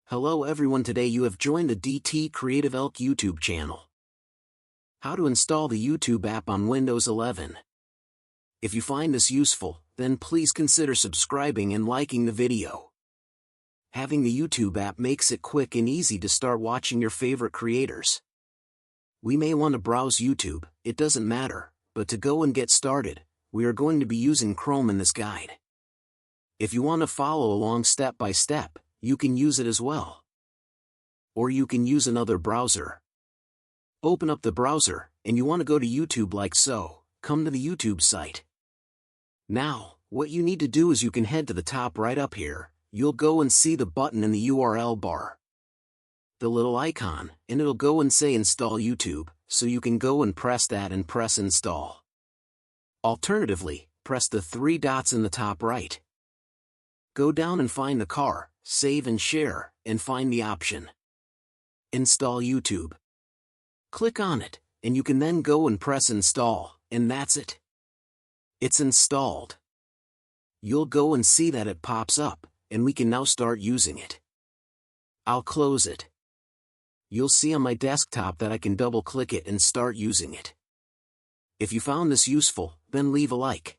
Hello everyone, today you have joined the CREATIVELK YouTube channel. How to install the YouTube app on Windows 11. If you find this useful, then please consider subscribing and liking the video. Having the YouTube app makes it quick and easy to start watching your favorite creators. We may want to browse YouTube, it doesn't matter, but to go and get started, we are going to be using Chrome in this guide. If you want to follow along step by step, you can use it as well. Or you can use another browser. Open up the browser, and you want to go to YouTube like so. Come to the YouTube site. Now, what you need to do is you can head to the top right up here. You'll go and see the button in the URL bar. The little icon, and it'll go and say Install YouTube, so you can go and press that and press Install. Alternatively, press the three dots in the top right. Go down and find the car, save and share, and find the option Install YouTube. Click on it, and you can then go and press Install, and that's it. It's installed. You'll go and see that it pops up, and we can now start using it. I'll close it. You'll see on my desktop that I can double-click it and start using it. If you found this useful, then leave a like.